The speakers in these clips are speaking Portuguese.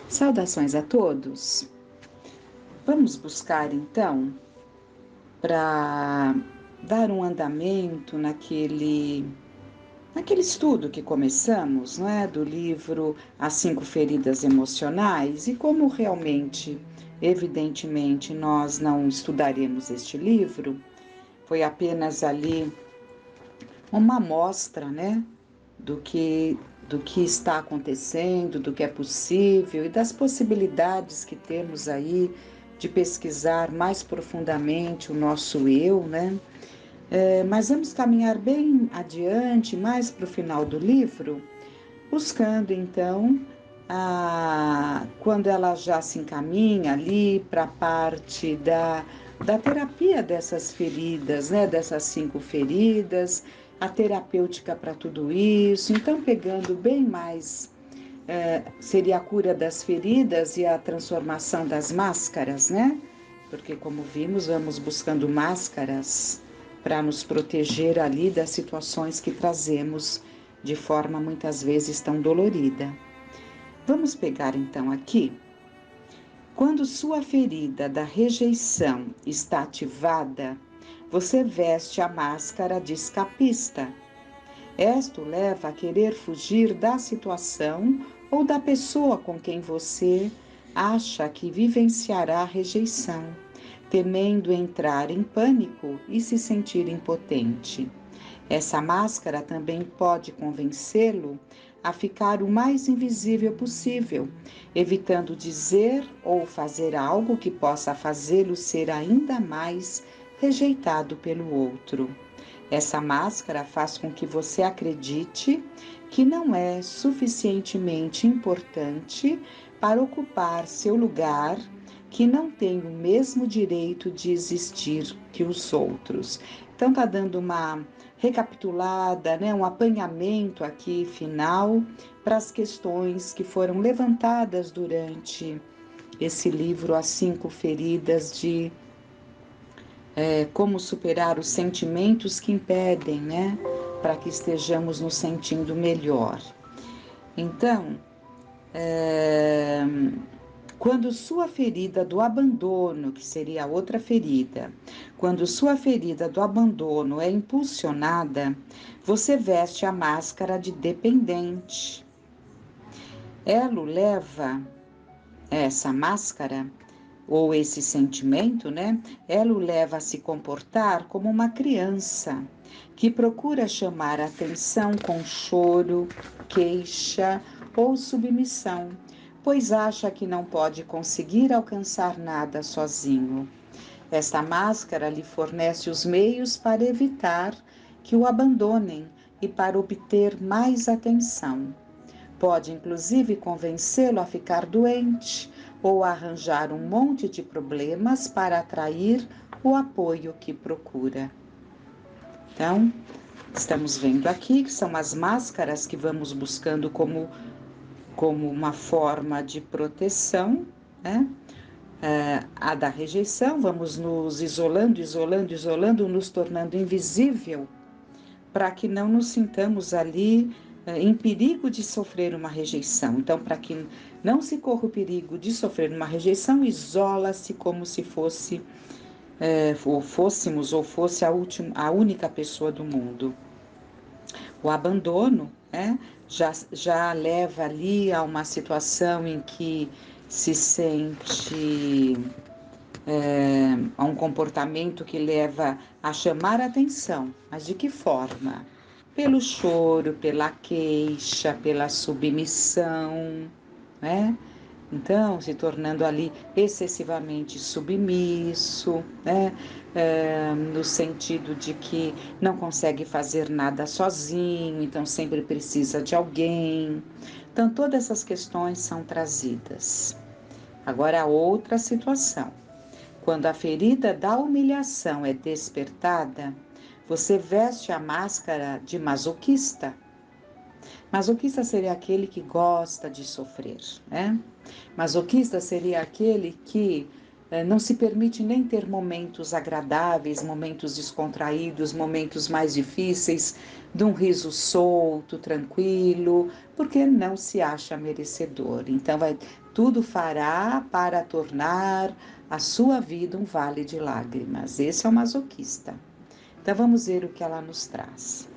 Saudações a todos. Vamos buscar então, para dar um andamento naquele estudo que começamos, não é? Do livro As 5 Feridas Emocionais, e como realmente, evidentemente, nós não estudaremos este livro, foi apenas ali uma amostra, né? Do que está acontecendo, do que é possível e das possibilidades que temos aí de pesquisar mais profundamente o nosso eu, né? Mas vamos caminhar bem adiante, mais para o final do livro, buscando então, quando ela já se encaminha ali para a parte da terapia dessas feridas, né? Dessas 5 feridas, a terapêutica para tudo isso. Então, pegando bem mais, seria a cura das feridas e a transformação das máscaras, né? Porque, como vimos, vamos buscando máscaras para nos proteger ali das situações que trazemos de forma muitas vezes tão dolorida. Vamos pegar então aqui. Quando sua ferida da rejeição está ativada, você veste a máscara de escapista. Isto leva a querer fugir da situação ou da pessoa com quem você acha que vivenciará a rejeição, temendo entrar em pânico e se sentir impotente. Essa máscara também pode convencê-lo a ficar o mais invisível possível, evitando dizer ou fazer algo que possa fazê-lo ser ainda mais rejeitado pelo outro. Essa máscara faz com que você acredite que não é suficientemente importante para ocupar seu lugar, que não tem o mesmo direito de existir que os outros. Então tá dando uma recapitulada, né, um apanhamento aqui final para as questões que foram levantadas durante esse livro As 5 Feridas de como superar os sentimentos que impedem, né, para que estejamos nos sentindo melhor. Então, quando sua ferida do abandono, que seria a outra ferida, quando sua ferida do abandono é impulsionada, você veste a máscara de dependente. Ela leva essa máscara ou esse sentimento, né? Ela o leva a se comportar como uma criança que procura chamar a atenção com choro, queixa ou submissão, pois acha que não pode conseguir alcançar nada sozinho. Esta máscara lhe fornece os meios para evitar que o abandonem e para obter mais atenção. Pode inclusive convencê-lo a ficar doente ou a arranjar um monte de problemas para atrair o apoio que procura. Então, estamos vendo aqui que são as máscaras que vamos buscando como uma forma de proteção, né? A da rejeição, vamos nos isolando, nos tornando invisível, para que não nos sintamos ali em perigo de sofrer uma rejeição. Então, para que não se corra o perigo de sofrer uma rejeição, isola-se como se fosse, fosse a única pessoa do mundo. O abandono, né, já leva ali a uma situação em que se sente a um comportamento que leva a chamar a atenção. Mas de que forma? Pelo choro, pela queixa, pela submissão, né? Então, se tornando ali excessivamente submisso, né? No sentido de que não consegue fazer nada sozinho, então sempre precisa de alguém. Então, todas essas questões são trazidas. Agora, outra situação. Quando a ferida da humilhação é despertada, você veste a máscara de masoquista. Masoquista seria aquele que gosta de sofrer, né? Masoquista seria aquele que Não se permite nem ter momentos agradáveis, momentos descontraídos, momentos mais difíceis, de um riso solto, tranquilo, porque não se acha merecedor. Então, tudo fará para tornar a sua vida um vale de lágrimas. Esse é o masoquista. Então, vamos ver o que ela nos traz.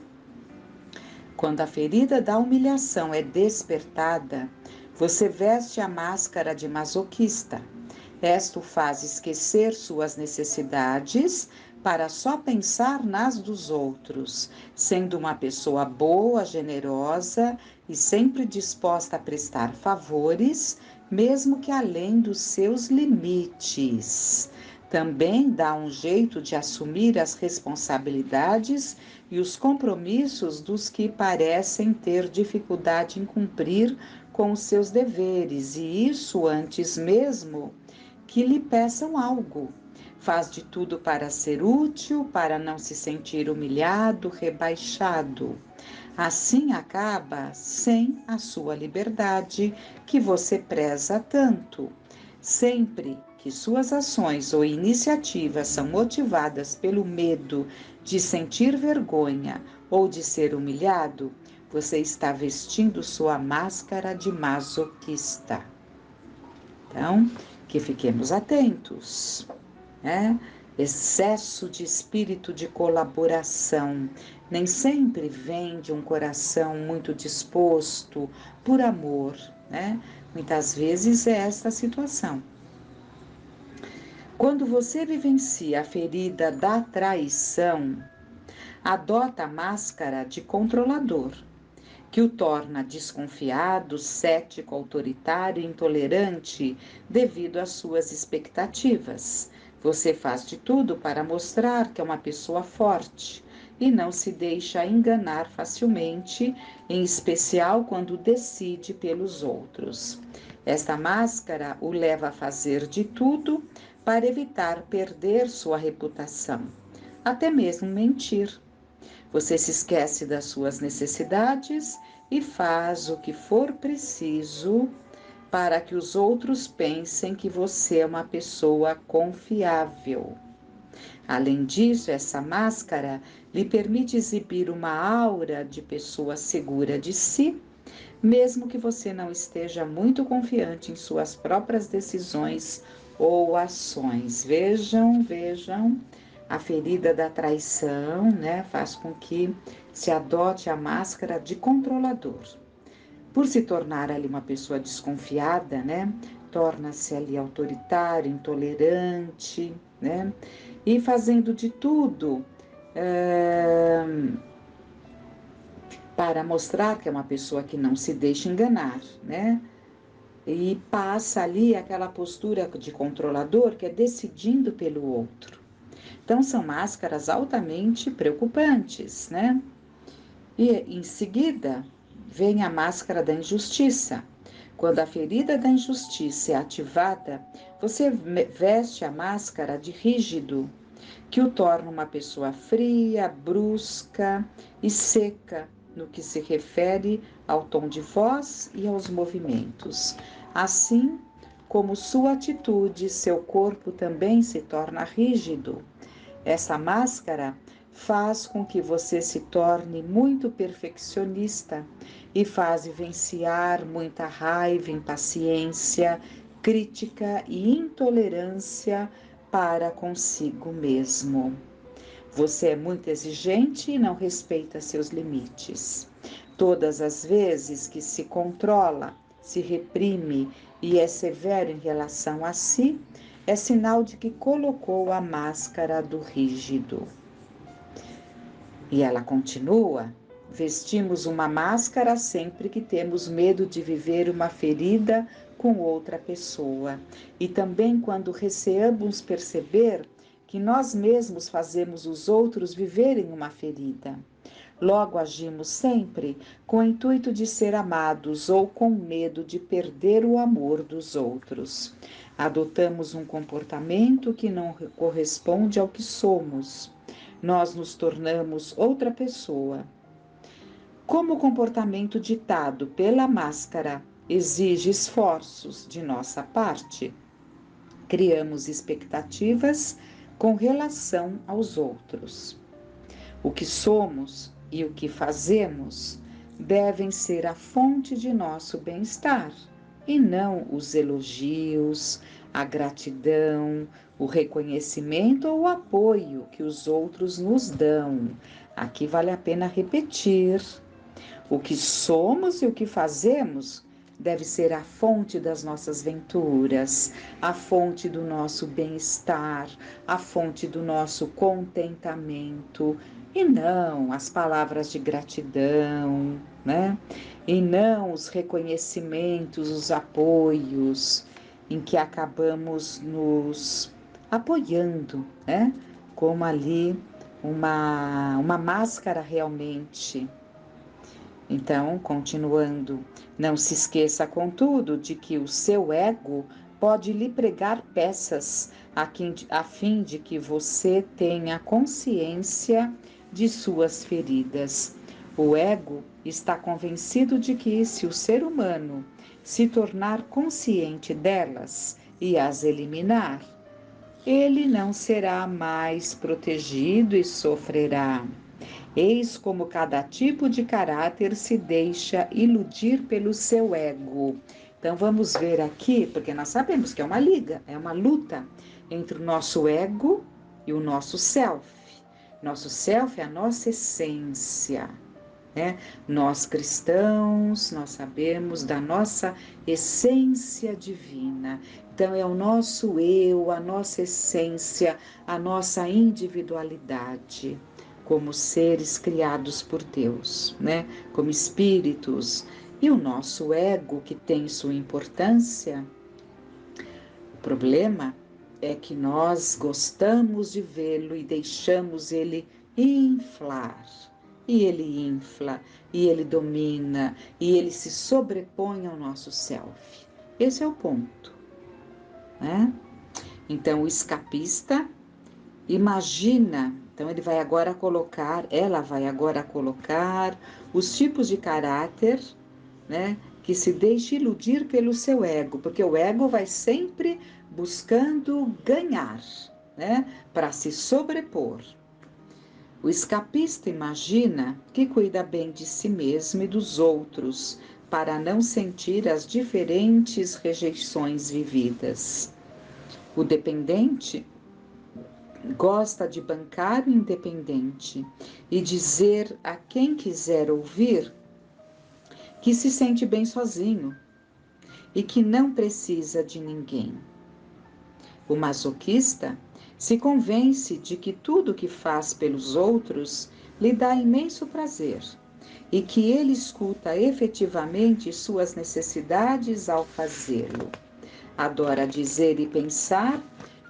Quando a ferida da humilhação é despertada, você veste a máscara de masoquista. Esta o faz esquecer suas necessidades para só pensar nas dos outros, sendo uma pessoa boa, generosa e sempre disposta a prestar favores, mesmo que além dos seus limites. Também dá um jeito de assumir as responsabilidades e os compromissos dos que parecem ter dificuldade em cumprir com os seus deveres, e isso antes mesmo que lhe peçam algo. Faz de tudo para ser útil, para não se sentir humilhado, rebaixado. Assim acaba sem a sua liberdade, que você preza tanto. Sempre que suas ações ou iniciativas são motivadas pelo medo de sentir vergonha ou de ser humilhado, você está vestindo sua máscara de masoquista. Então, que fiquemos atentos, né? Excesso de espírito de colaboração nem sempre vem de um coração muito disposto por amor, né? Muitas vezes é esta a situação. Quando você vivencia a ferida da traição, adota a máscara de controlador, que o torna desconfiado, cético, autoritário e intolerante devido às suas expectativas. Você faz de tudo para mostrar que é uma pessoa forte e não se deixa enganar facilmente, em especial quando decide pelos outros. Esta máscara o leva a fazer de tudo para evitar perder sua reputação, até mesmo mentir. Você se esquece das suas necessidades e faz o que for preciso para que os outros pensem que você é uma pessoa confiável. Além disso, essa máscara lhe permite exibir uma aura de pessoa segura de si, mesmo que você não esteja muito confiante em suas próprias decisões ou ações. Vejam, a ferida da traição, né, faz com que se adote a máscara de controlador. Por se tornar ali uma pessoa desconfiada, né, torna-se ali autoritário, intolerante, né, e fazendo de tudo para mostrar que é uma pessoa que não se deixa enganar, né? E passa ali aquela postura de controlador que é decidindo pelo outro. Então, são máscaras altamente preocupantes, né? E em seguida, vem a máscara da injustiça. Quando a ferida da injustiça é ativada, você veste a máscara de rígido, que o torna uma pessoa fria, brusca e seca no que se refere ao tom de voz e aos movimentos. Assim como sua atitude, seu corpo também se torna rígido. Essa máscara faz com que você se torne muito perfeccionista e faz vivenciar muita raiva, impaciência, crítica e intolerância para consigo mesmo. Você é muito exigente e não respeita seus limites. Todas as vezes que se controla, se reprime e é severo em relação a si, é sinal de que colocou a máscara do rígido. E ela continua: vestimos uma máscara sempre que temos medo de viver uma ferida com outra pessoa, e também quando receamos perceber que nós mesmos fazemos os outros viverem uma ferida. Logo agimos sempre com o intuito de ser amados ou com medo de perder o amor dos outros. Adotamos um comportamento que não corresponde ao que somos. Nós nos tornamos outra pessoa. Como o comportamento ditado pela máscara exige esforços de nossa parte, Criamos expectativas com relação aos outros. O que somos e o que fazemos devem ser a fonte de nosso bem-estar, e não os elogios, a gratidão, o reconhecimento ou o apoio que os outros nos dão. Aqui vale a pena repetir: o que somos e o que fazemos deve ser a fonte das nossas venturas, a fonte do nosso bem-estar, a fonte do nosso contentamento, e não as palavras de gratidão, né? E não os reconhecimentos, os apoios, em que acabamos nos apoiando, né? Como ali uma máscara realmente. Então, continuando, não se esqueça, contudo, de que o seu ego pode lhe pregar peças a fim de que você tenha consciência de suas feridas. O ego está convencido de que, se o ser humano se tornar consciente delas e as eliminar, ele não será mais protegido e sofrerá. Eis como cada tipo de caráter se deixa iludir pelo seu ego. Então vamos ver aqui, porque nós sabemos que é uma liga, é uma luta entre o nosso ego e o nosso self. Nosso self é a nossa essência, né? Nós cristãos, nós sabemos da nossa essência divina. Então é o nosso eu, a nossa essência, a nossa individualidade, como seres criados por Deus, né? Como espíritos. E o nosso ego, que tem sua importância. O problema é que nós gostamos de vê-lo e deixamos ele inflar. E ele infla, e ele domina, e ele se sobrepõe ao nosso self. Esse é o ponto, né? Então, o escapista imagina, então ela vai agora colocar os tipos de caráter, né, que se deixa iludir pelo seu ego, porque o ego vai sempre buscando ganhar, né, para se sobrepor. O escapista imagina que cuida bem de si mesmo e dos outros, para não sentir as diferentes rejeições vividas. O dependente gosta de bancar o independente e dizer a quem quiser ouvir que se sente bem sozinho e que não precisa de ninguém. O masoquista se convence de que tudo que faz pelos outros lhe dá imenso prazer e que ele escuta efetivamente suas necessidades ao fazê-lo. Adora dizer e pensar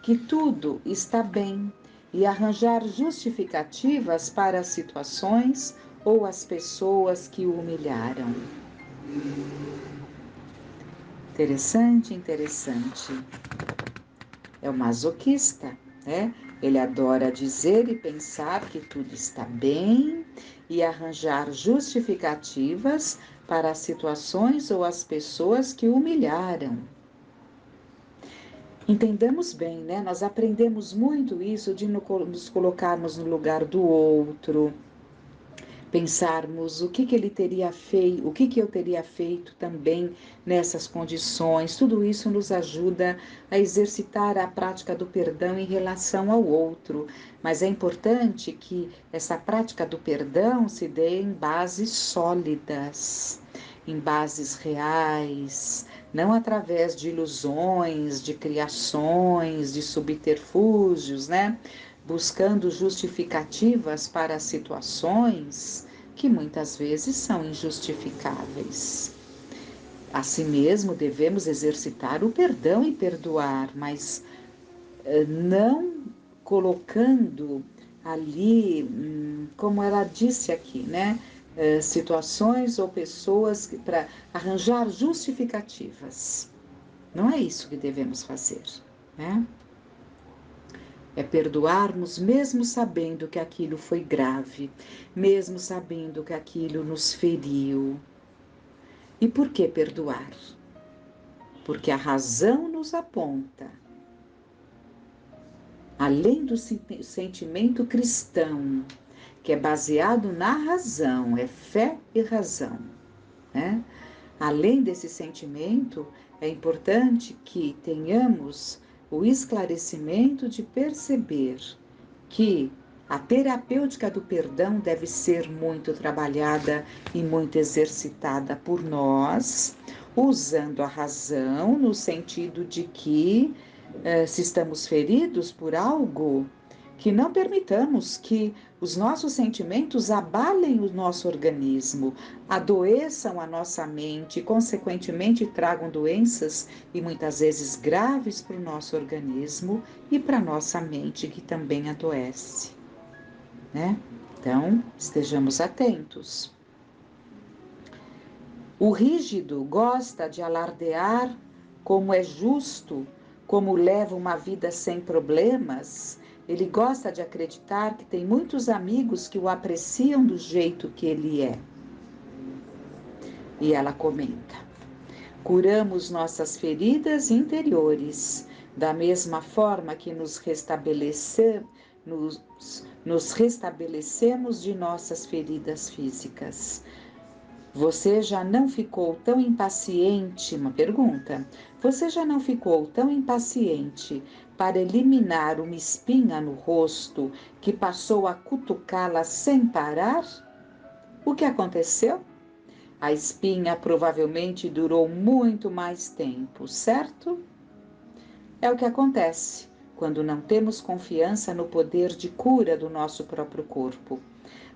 que tudo está bem e arranjar justificativas para as situações ou as pessoas que o humilharam. Interessante, interessante. É o masoquista, né? Ele adora dizer e pensar que tudo está bem e arranjar justificativas para as situações ou as pessoas que o humilharam. Entendamos bem, né? Nós aprendemos muito isso de nos colocarmos no lugar do outro, pensarmos o que ele teria feito, o que eu teria feito também nessas condições. Tudo isso nos ajuda a exercitar a prática do perdão em relação ao outro. Mas é importante que essa prática do perdão se dê em bases sólidas, em bases reais, não através de ilusões, de criações, de subterfúgios, né? Buscando justificativas para situações que muitas vezes são injustificáveis. Assim mesmo, devemos exercitar o perdão e perdoar, mas não colocando ali, como ela disse aqui, né? Situações ou pessoas para arranjar justificativas. Não é isso que devemos fazer, né? É perdoarmos mesmo sabendo que aquilo foi grave, mesmo sabendo que aquilo nos feriu. E por que perdoar? Porque a razão nos aponta além do sentimento cristão, que é baseado na razão, é fé e razão, né? Além desse sentimento, é importante que tenhamos o esclarecimento de perceber que a terapêutica do perdão deve ser muito trabalhada e muito exercitada por nós, usando a razão no sentido de que, se estamos feridos por algo, que não permitamos que os nossos sentimentos abalem o nosso organismo, adoeçam a nossa mente, e, consequentemente tragam doenças e muitas vezes graves para o nosso organismo e para a nossa mente, que também adoece, né? Então, estejamos atentos. O rígido gosta de alardear como é justo, como leva uma vida sem problemas. Ele gosta de acreditar que tem muitos amigos que o apreciam do jeito que ele é. E ela comenta: curamos nossas feridas interiores, da mesma forma que nos restabelecemos de nossas feridas físicas. Você já não ficou tão impaciente? Uma pergunta. Você já não ficou tão impaciente para eliminar uma espinha no rosto que passou a cutucá-la sem parar? O que aconteceu? A espinha provavelmente durou muito mais tempo, certo? É o que acontece quando não temos confiança no poder de cura do nosso próprio corpo.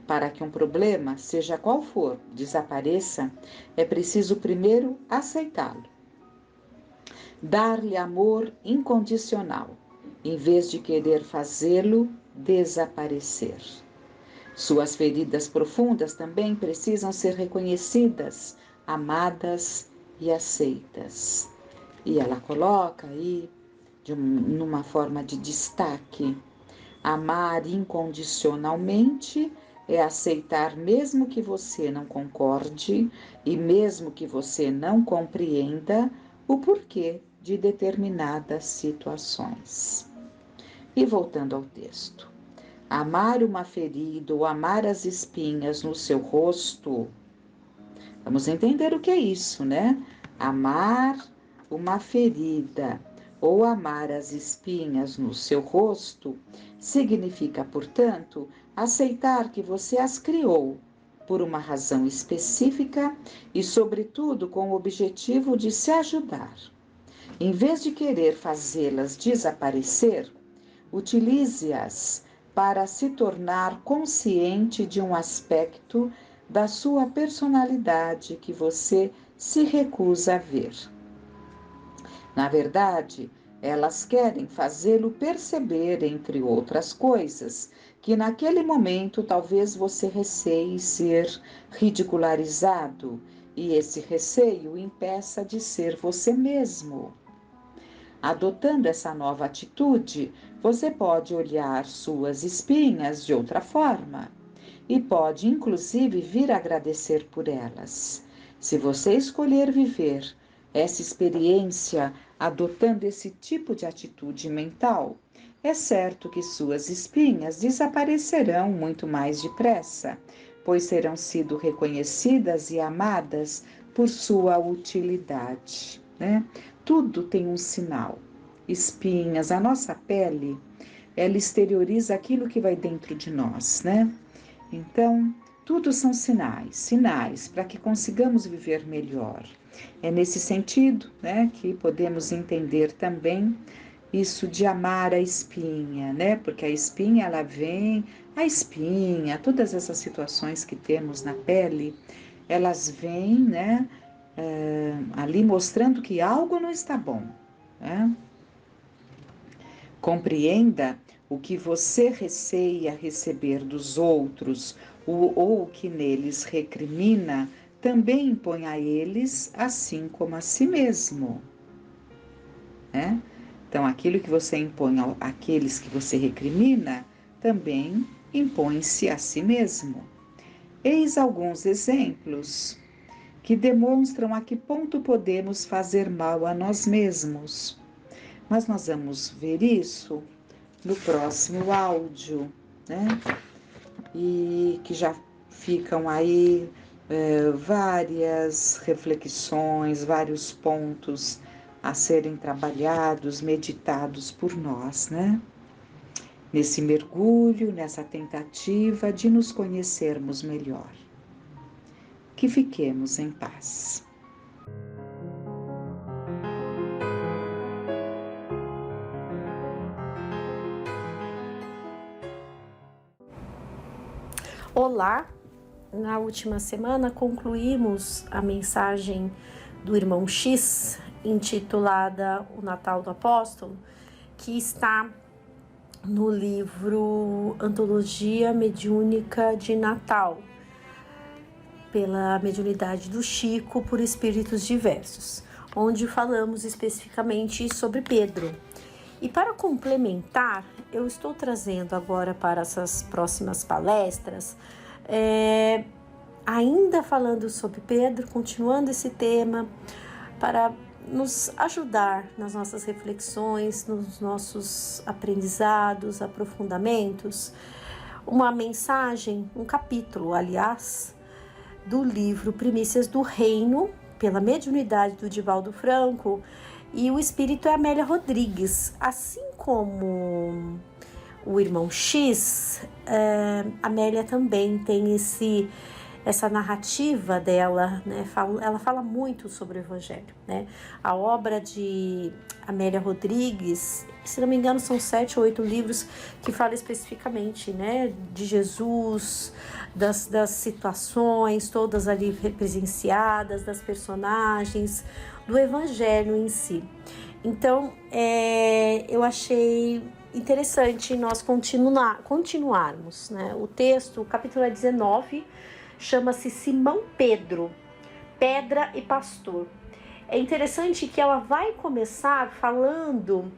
Para que um problema, seja qual for, desapareça, é preciso primeiro aceitá-lo. Dar-lhe amor incondicional, em vez de querer fazê-lo desaparecer. Suas feridas profundas também precisam ser reconhecidas, amadas e aceitas. E ela coloca aí, numa forma de destaque, amar incondicionalmente é aceitar mesmo que você não concorde e mesmo que você não compreenda o porquê de determinadas situações. E voltando ao texto. Amar uma ferida ou amar as espinhas no seu rosto. Vamos entender o que é isso, né? Amar uma ferida ou amar as espinhas no seu rosto significa, portanto, aceitar que você as criou por uma razão específica e, sobretudo, com o objetivo de se ajudar. Em vez de querer fazê-las desaparecer, utilize-as para se tornar consciente de um aspecto da sua personalidade que você se recusa a ver. Na verdade, elas querem fazê-lo perceber, entre outras coisas, que naquele momento talvez você receie ser ridicularizado e esse receio o impeça de ser você mesmo. Adotando essa nova atitude, você pode olhar suas espinhas de outra forma e pode, inclusive, vir agradecer por elas. Se você escolher viver essa experiência adotando esse tipo de atitude mental, é certo que suas espinhas desaparecerão muito mais depressa, pois serão sido reconhecidas e amadas por sua utilidade, né? Tudo tem um sinal. Espinhas, a nossa pele, ela exterioriza aquilo que vai dentro de nós, né? Então, tudo são sinais para que consigamos viver melhor. É nesse sentido, né, que podemos entender também isso de amar a espinha, né? Porque a espinha, ela vem, a espinha, todas essas situações que temos na pele, elas vêm, né, ali mostrando que algo não está bom, né? Compreenda o que você receia receber dos outros ou o que neles recrimina, também impõe a eles, assim como a si mesmo, né? Então, aquilo que você impõe àqueles que você recrimina, também impõe-se a si mesmo. Eis alguns exemplos que demonstram a que ponto podemos fazer mal a nós mesmos. Mas nós vamos ver isso no próximo áudio, né? E que já ficam aí várias reflexões, vários pontos a serem trabalhados, meditados por nós, né? Nesse mergulho, nessa tentativa de nos conhecermos melhor. Que fiquemos em paz. Olá! Na última semana concluímos a mensagem do irmão X, intitulada O Natal do Apóstolo, que está no livro Antologia Mediúnica de Natal, pela mediunidade do Chico por espíritos diversos, onde falamos especificamente sobre Pedro. E para complementar, eu estou trazendo agora para essas próximas palestras, ainda falando sobre Pedro, continuando esse tema, para nos ajudar nas nossas reflexões, nos nossos aprendizados, aprofundamentos, uma mensagem, um capítulo, aliás, do livro Primícias do Reino, pela mediunidade do Divaldo Franco, e o espírito é Amélia Rodrigues. Assim como o irmão X, Amélia também tem essa narrativa dela, né? Ela fala muito sobre o Evangelho, né? A obra de Amélia Rodrigues, se não me engano, são 7 ou 8 livros que falam especificamente, né, de Jesus, das situações todas ali presenciadas, das personagens, do Evangelho em si. Então, eu achei interessante nós continuarmos, né? O texto, o capítulo 19, chama-se Simão Pedro, Pedra e Pastor. É interessante que ela vai começar falando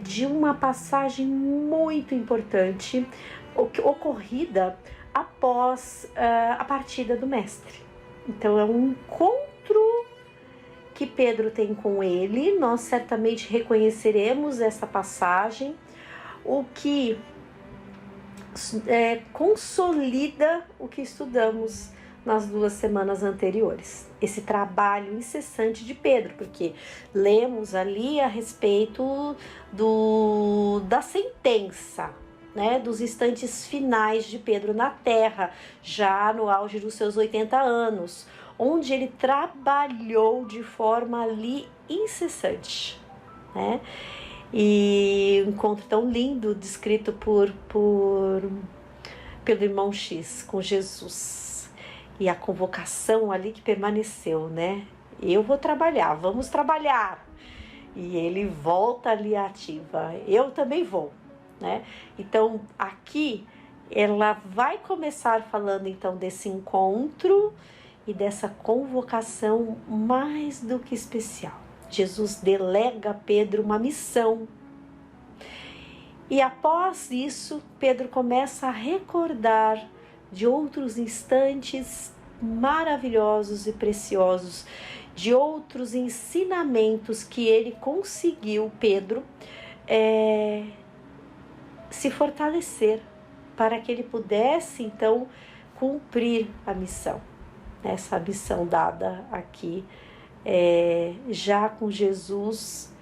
de uma passagem muito importante ocorrida após a partida do mestre. Então é um encontro que Pedro tem com ele. Nós certamente reconheceremos essa passagem, o que consolida o que estudamos nas 2 semanas anteriores, esse trabalho incessante de Pedro, porque lemos ali a respeito da sentença, né, dos instantes finais de Pedro na Terra, já no auge dos seus 80 anos, onde ele trabalhou de forma ali incessante, né? E um encontro tão lindo descrito pelo irmão X com Jesus, e a convocação ali que permaneceu, né? Eu vou trabalhar, vamos trabalhar. E ele volta ali ativa, eu também vou, né? Então aqui ela vai começar falando então desse encontro e dessa convocação mais do que especial. Jesus delega a Pedro uma missão. E após isso, Pedro começa a recordar de outros instantes maravilhosos e preciosos, de outros ensinamentos que ele conseguiu, Pedro, se fortalecer para que ele pudesse, então, cumprir a missão. Essa missão dada aqui, já com Jesus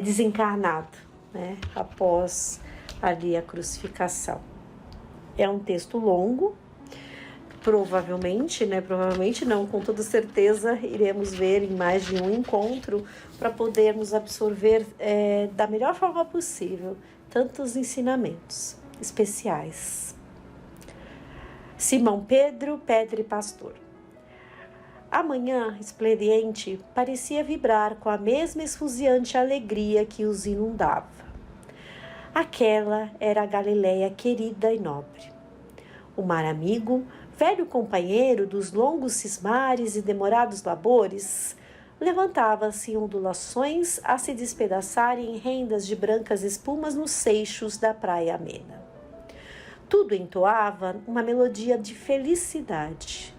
desencarnado, né, após ali a crucificação. É um texto longo, provavelmente não, com toda certeza iremos ver em mais de um encontro para podermos absorver da melhor forma possível tantos ensinamentos especiais. Simão Pedro, Pedra e Pastor. A manhã esplendente parecia vibrar com a mesma esfuziante alegria que os inundava. Aquela era a Galileia querida e nobre. O mar amigo, velho companheiro dos longos cismares e demorados labores, levantava-se em ondulações a se despedaçar em rendas de brancas espumas nos seixos da praia amena. Tudo entoava uma melodia de felicidade.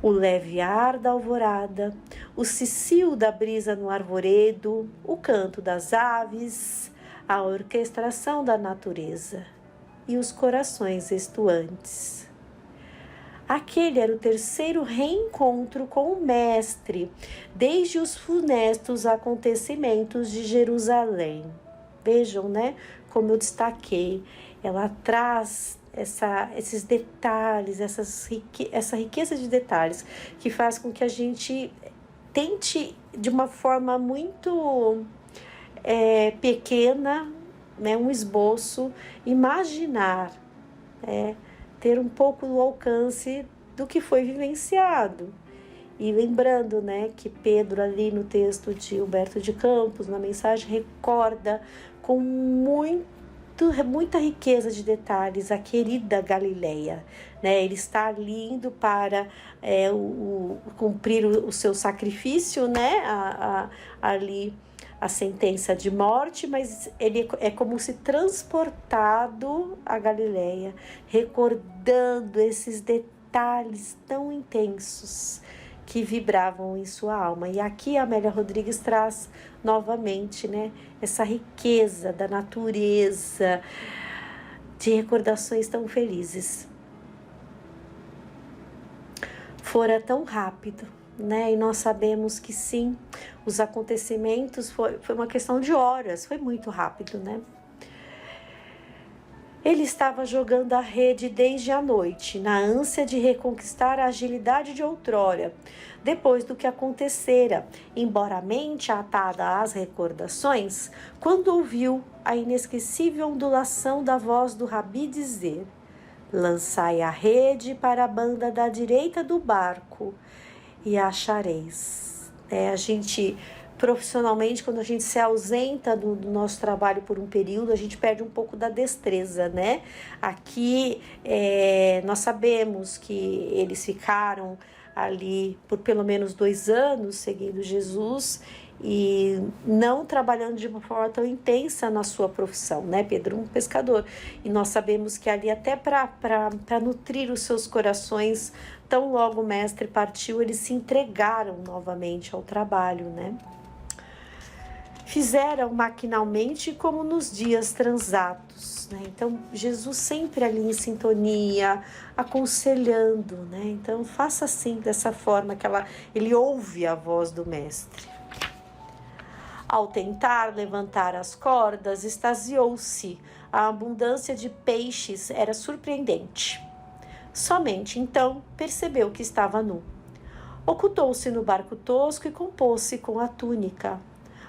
O leve ar da alvorada, o cicio da brisa no arvoredo, o canto das aves, a orquestração da natureza e os corações estuantes. Aquele era o terceiro reencontro com o Mestre, desde os funestos acontecimentos de Jerusalém. Vejam, né, como eu destaquei, ela traz esses detalhes, essa riqueza de detalhes, que faz com que a gente tente, de uma forma muito pequena, né, um esboço, imaginar, ter um pouco do alcance do que foi vivenciado. E lembrando, né, que Pedro ali no texto de Humberto de Campos, na mensagem, recorda com muita riqueza de detalhes a querida Galileia, né? Ele está ali indo para cumprir o seu sacrifício, né? Ali a sentença de morte, mas ele é como se transportado a Galileia, recordando esses detalhes tão intensos que vibravam em sua alma. E aqui a Amélia Rodrigues traz novamente, né, essa riqueza da natureza, de recordações tão felizes. Fora tão rápido, né? E nós sabemos que sim, os acontecimentos foi uma questão de horas, foi muito rápido, né? Ele estava jogando a rede desde a noite, na ânsia de reconquistar a agilidade de outrora, depois do que acontecera, embora a mente atada às recordações, quando ouviu a inesquecível ondulação da voz do Rabi dizer: lançai a rede para a banda da direita do barco e a achareis. A gente, profissionalmente, quando a gente se ausenta do nosso trabalho por um período, a gente perde um pouco da destreza, né? Aqui, nós sabemos que eles ficaram ali por pelo menos 2 anos seguindo Jesus e não trabalhando de uma forma tão intensa na sua profissão, né? Pedro, um pescador. E nós sabemos que ali, até para nutrir os seus corações, tão logo o mestre partiu, eles se entregaram novamente ao trabalho, né? Fizeram maquinalmente como nos dias transatos, né? Então, Jesus sempre ali em sintonia, aconselhando, né? Então, faça assim, dessa forma que ele ouve a voz do mestre. Ao tentar levantar as cordas, extasiou-se. A abundância de peixes era surpreendente. Somente então percebeu que estava nu. Ocultou-se no barco tosco e compôs-se com a túnica.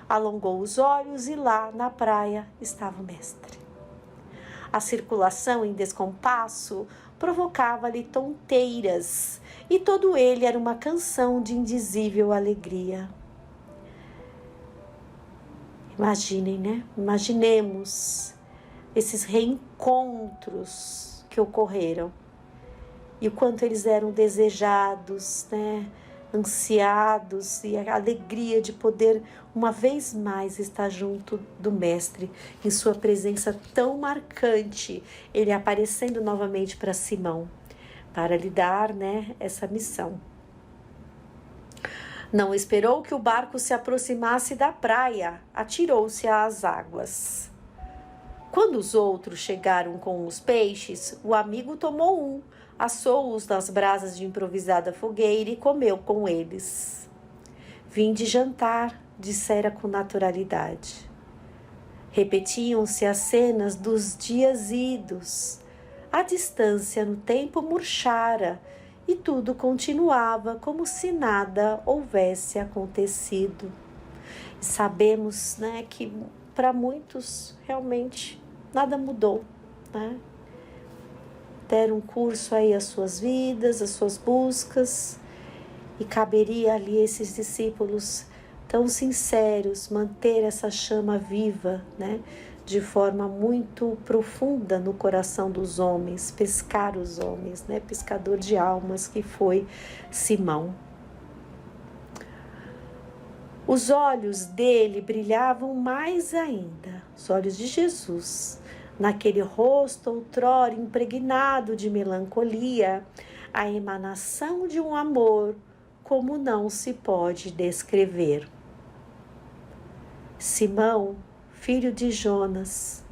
Alongou os olhos e lá, na praia, estava o mestre. A circulação em descompasso provocava-lhe tonteiras, e todo ele era uma canção de indizível alegria. Imaginem, né? Imaginemos esses reencontros que ocorreram e o quanto eles eram desejados, né? Ansiados, e a alegria de poder uma vez mais estar junto do mestre em sua presença tão marcante, ele aparecendo novamente para Simão para lhe dar, né, essa missão. Não esperou que o barco se aproximasse da praia, atirou-se às águas. Quando os outros chegaram com os peixes, o amigo tomou um, assou-os nas brasas de improvisada fogueira e comeu com eles. Vim de jantar, dissera com naturalidade. Repetiam-se as cenas dos dias idos. A distância no tempo murchara e tudo continuava como se nada houvesse acontecido. E sabemos, né, que para muitos realmente nada mudou, né? Deram curso aí às suas vidas, às suas buscas, e caberia ali esses discípulos tão sinceros manter essa chama viva, né, de forma muito profunda no coração dos homens, pescar os homens, né, pescador de almas que foi Simão. Os olhos dele brilhavam mais ainda, os olhos de Jesus, naquele rosto outrora impregnado de melancolia, a emanação de um amor como não se pode descrever. Simão filho de Jonas,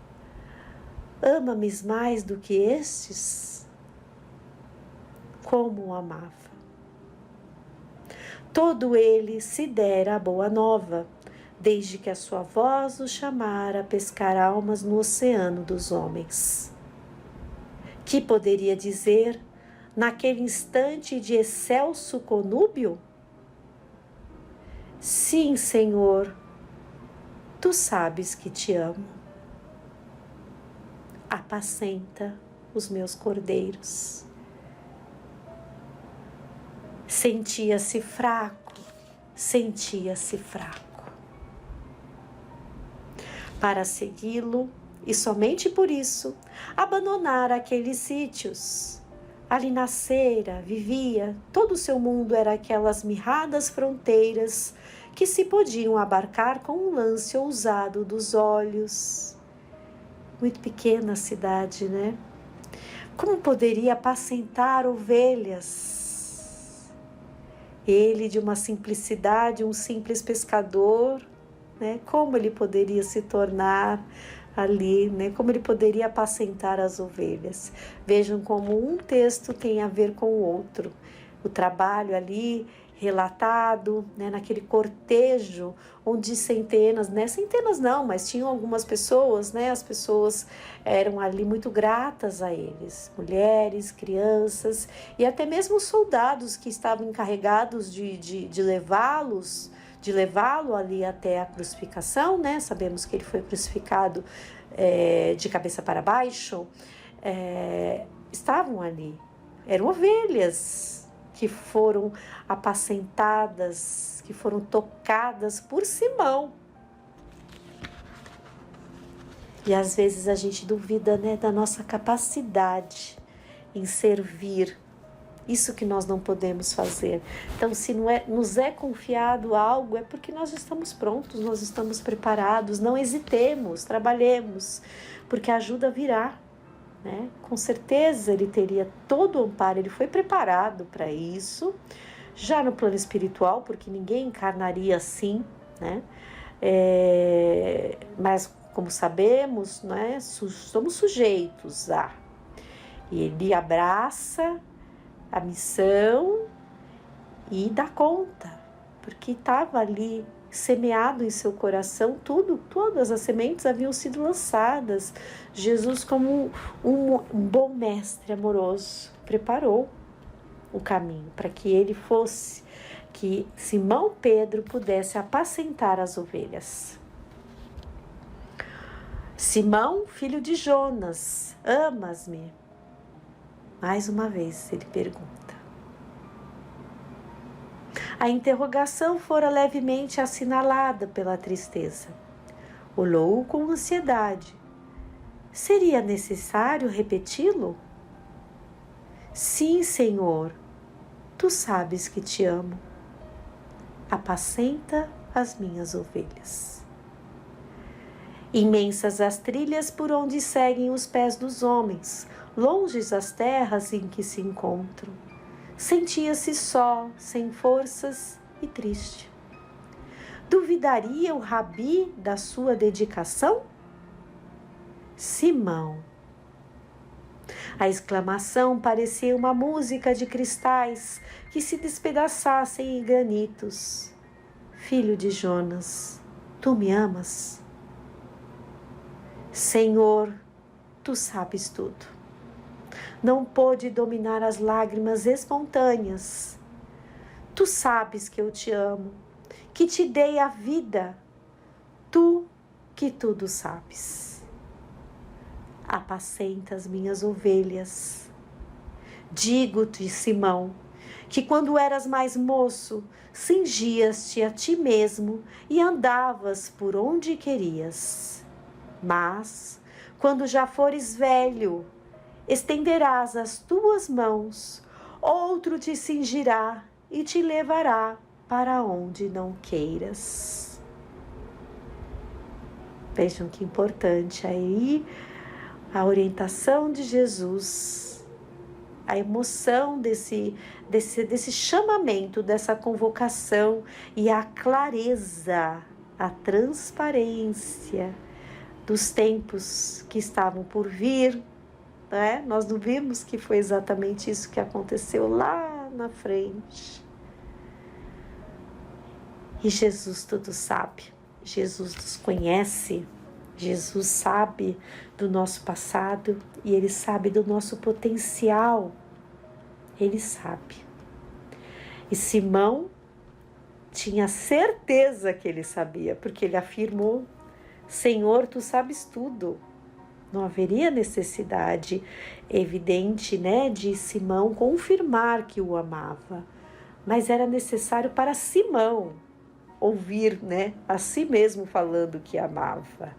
ama-me mais do que estes? Como o amava. Todo ele se dera a boa nova, desde que a sua voz o chamara a pescar almas no oceano dos homens. Que poderia dizer naquele instante de excelso conúbio? Sim, Senhor, tu sabes que te amo. Apacenta os meus cordeiros. Sentia-se fraco. Para segui-lo, e somente por isso, abandonara aqueles sítios. Ali nascera, vivia, todo o seu mundo era aquelas mirradas fronteiras que se podiam abarcar com um lance ousado dos olhos. Muito pequena a cidade, né? Como poderia apacentar ovelhas? Ele, de uma simplicidade, um simples pescador, né? Como ele poderia se tornar ali, né? Como ele poderia apacentar as ovelhas? Vejam como um texto tem a ver com o outro. O trabalho ali relatado, né, naquele cortejo onde centenas não, mas tinham algumas pessoas, né, as pessoas eram ali muito gratas a eles, mulheres, crianças e até mesmo soldados que estavam encarregados de levá-lo ali até a crucificação, né? Sabemos que ele foi crucificado de cabeça para baixo, estavam ali, eram ovelhas que foram apacentadas, que foram tocadas por Simão. E às vezes a gente duvida, né, da nossa capacidade em servir. Isso que nós não podemos fazer. Então, se nos é confiado algo, é porque nós estamos prontos, nós estamos preparados. Não hesitemos, trabalhemos, porque a ajuda virá. Né? Com certeza ele teria todo o amparo, ele foi preparado para isso, já no plano espiritual, porque ninguém encarnaria assim, né? Mas como sabemos, né, somos sujeitos a. E ele abraça a missão e dá conta, porque estava ali semeado em seu coração, todas as sementes haviam sido lançadas. Jesus, como um bom mestre amoroso, preparou o caminho para que ele fosse, que Simão Pedro pudesse apacentar as ovelhas. Simão, filho de Jonas, amas-me? Mais uma vez ele pergunta. A interrogação fora levemente assinalada pela tristeza. Olhou-o com ansiedade. Seria necessário repeti-lo? Sim, Senhor, tu sabes que te amo. Apacenta as minhas ovelhas. Imensas as trilhas por onde seguem os pés dos homens, longes as terras em que se encontram. Sentia-se só, sem forças e triste. Duvidaria o rabi da sua dedicação? Simão. A exclamação parecia uma música de cristais que se despedaçassem em granitos. Filho de Jonas, tu me amas? Senhor, tu sabes tudo. Não pôde dominar as lágrimas espontâneas. Tu sabes que eu te amo, que te dei a vida. Tu que tudo sabes. Apacenta as minhas ovelhas. Digo-te, Simão, que quando eras mais moço, cingias-te a ti mesmo e andavas por onde querias. Mas, quando já fores velho, estenderás as tuas mãos, outro te cingirá e te levará para onde não queiras. Vejam que importante aí a orientação de Jesus, a emoção desse chamamento, dessa convocação e a clareza, a transparência dos tempos que estavam por vir, né? Nós não vimos que foi exatamente isso que aconteceu lá na frente. E Jesus tudo sabe, Jesus nos conhece, Jesus sabe do nosso passado e Ele sabe do nosso potencial, Ele sabe. E Simão tinha certeza que ele sabia, porque ele afirmou: Senhor, tu sabes tudo. Não haveria necessidade evidente, né, de Simão confirmar que o amava, mas era necessário para Simão ouvir, né, a si mesmo falando que amava.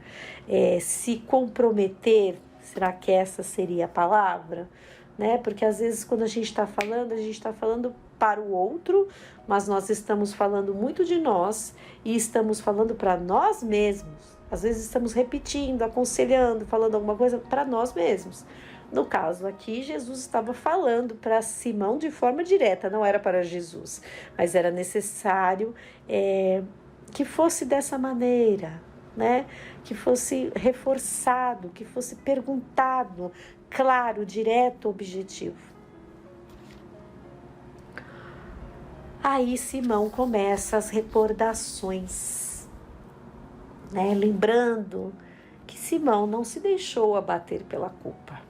Se comprometer, será que essa seria a palavra? Né? Porque às vezes quando a gente está falando para o outro, mas nós estamos falando muito de nós e estamos falando para nós mesmos. Às vezes estamos repetindo, aconselhando, falando alguma coisa para nós mesmos. No caso aqui, Jesus estava falando para Simão de forma direta, não era para Jesus, mas era necessário que fosse dessa maneira, né? Que fosse reforçado, que fosse perguntado, claro, direto, objetivo. Aí Simão começa as recordações, né? Lembrando que Simão não se deixou abater pela culpa.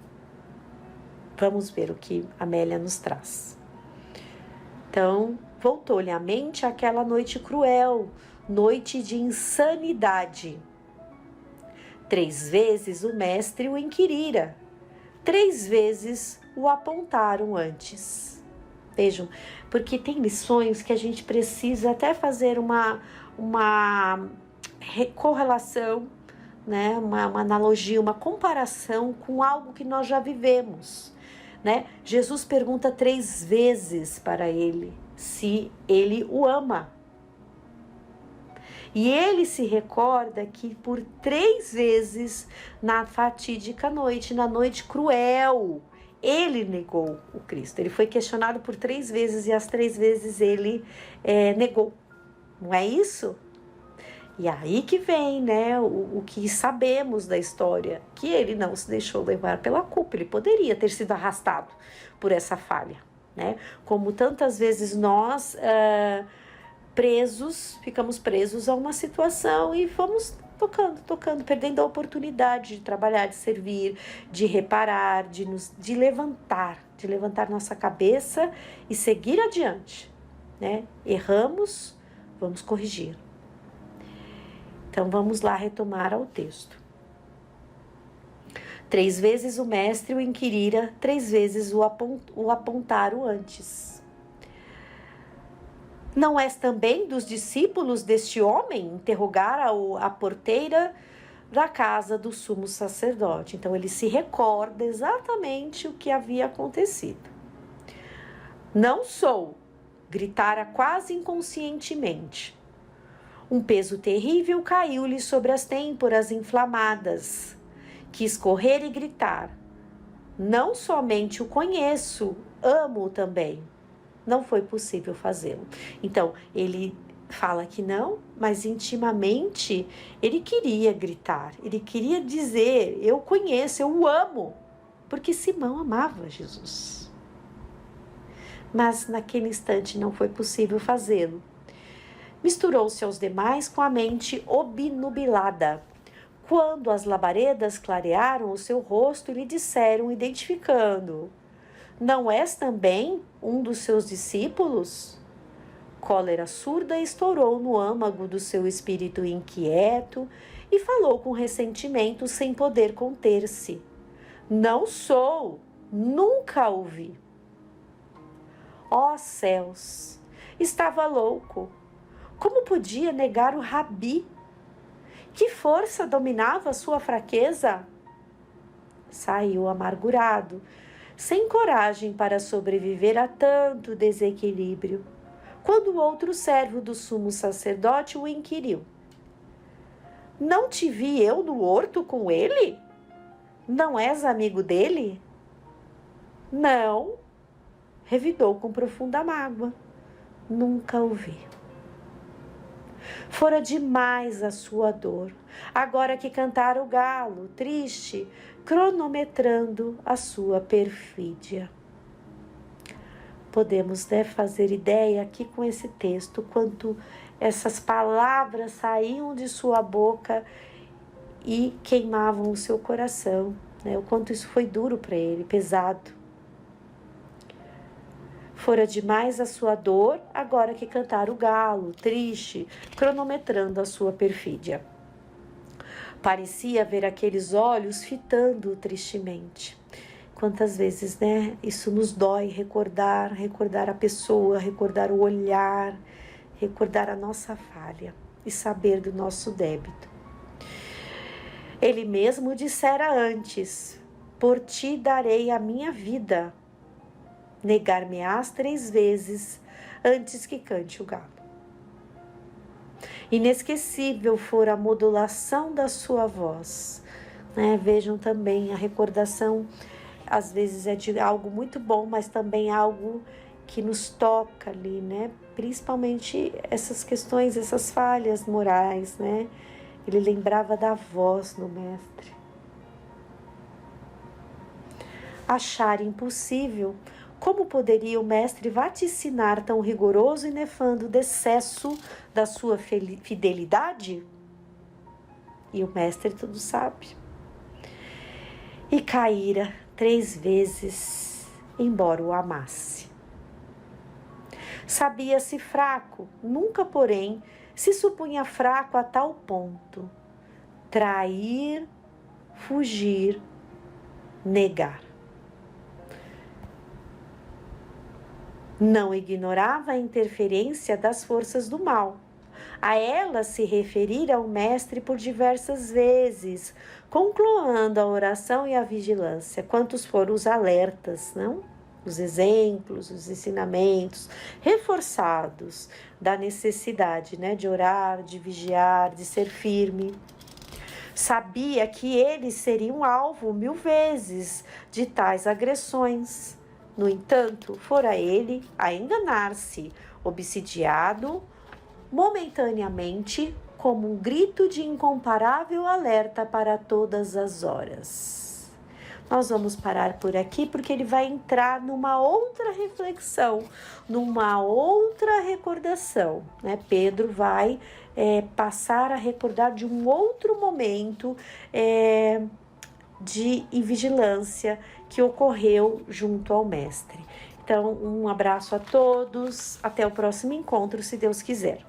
Vamos ver o que Amélia nos traz. Então, voltou-lhe à mente aquela noite cruel, noite de insanidade. 3 vezes o mestre o inquirira, 3 vezes o apontaram antes. Vejam, porque tem lições que a gente precisa até fazer uma correlação, né? Uma analogia, uma comparação com algo que nós já vivemos. Né? Jesus pergunta 3 vezes para ele se ele o ama. E ele se recorda que por 3 vezes na fatídica noite, na noite cruel, ele negou o Cristo. Ele foi questionado por 3 vezes e as 3 vezes ele negou. Não é isso? E aí que vem, né, o que sabemos da história, que ele não se deixou levar pela culpa, ele poderia ter sido arrastado por essa falha, né? Como tantas vezes nós ficamos presos a uma situação e vamos tocando, perdendo a oportunidade de trabalhar, de servir, de reparar, de levantar nossa cabeça e seguir adiante, né? Erramos, vamos corrigir. Então, vamos lá retomar ao texto. 3 vezes o mestre o inquirira, 3 vezes o apontaram antes. Não és também dos discípulos deste homem? Interrogara a porteira da casa do sumo sacerdote. Então, ele se recorda exatamente o que havia acontecido. Não sou, gritara quase inconscientemente. Um peso terrível caiu-lhe sobre as têmporas inflamadas. Quis correr e gritar. Não somente o conheço, amo-o também. Não foi possível fazê-lo. Então, ele fala que não, mas intimamente ele queria gritar. Ele queria dizer, eu conheço, eu o amo. Porque Simão amava Jesus. Mas naquele instante não foi possível fazê-lo. Misturou-se aos demais com a mente obnubilada. Quando as labaredas clarearam o seu rosto e lhe disseram, identificando: não és também um dos seus discípulos? Cólera surda estourou no âmago do seu espírito inquieto e falou com ressentimento sem poder conter-se. Não sou, nunca o vi. Ó céus, estava louco. Como podia negar o Rabi? Que força dominava sua fraqueza? Saiu amargurado, sem coragem para sobreviver a tanto desequilíbrio, quando o outro servo do sumo sacerdote o inquiriu. Não te vi eu no horto com ele? Não és amigo dele? Não, revidou com profunda mágoa. Nunca o vi. Fora demais a sua dor, agora que cantara o galo, triste, cronometrando a sua perfídia. Podemos, fazer ideia aqui com esse texto, quanto essas palavras saíam de sua boca e queimavam o seu coração, o quanto isso foi duro para ele, pesado. Fora demais a sua dor, agora que cantara o galo, triste, cronometrando a sua perfídia. Parecia ver aqueles olhos fitando-o tristemente. Quantas vezes, isso nos dói, recordar a pessoa, recordar o olhar, recordar a nossa falha e saber do nosso débito. Ele mesmo dissera antes: por ti darei a minha vida, negar-me-ás 3 vezes antes que cante o galo. Inesquecível fora a modulação da sua voz. Vejam também, a recordação às vezes é de algo muito bom, mas também algo que nos toca ali, principalmente essas questões, essas falhas morais, Ele lembrava da voz do mestre. Achar impossível, como poderia o mestre vaticinar tão rigoroso e nefando decesso da sua fidelidade? E o mestre tudo sabe. E caíra 3 vezes, embora o amasse. Sabia-se fraco, nunca, porém, se supunha fraco a tal ponto. Trair, fugir, negar. Não ignorava a interferência das forças do mal. A ela se referira ao mestre por diversas vezes, concluindo a oração e a vigilância. Quantos foram os alertas, não? Os exemplos, os ensinamentos reforçados da necessidade, de orar, de vigiar, de ser firme. Sabia que ele seria um alvo 1000 vezes de tais agressões. No entanto, fora ele a enganar-se, obsidiado momentaneamente, como um grito de incomparável alerta para todas as horas. Nós vamos parar por aqui porque ele vai entrar numa outra reflexão, numa outra recordação, Pedro vai passar a recordar de um outro momento de vigilância que ocorreu junto ao mestre. Então, um abraço a todos, até o próximo encontro, se Deus quiser.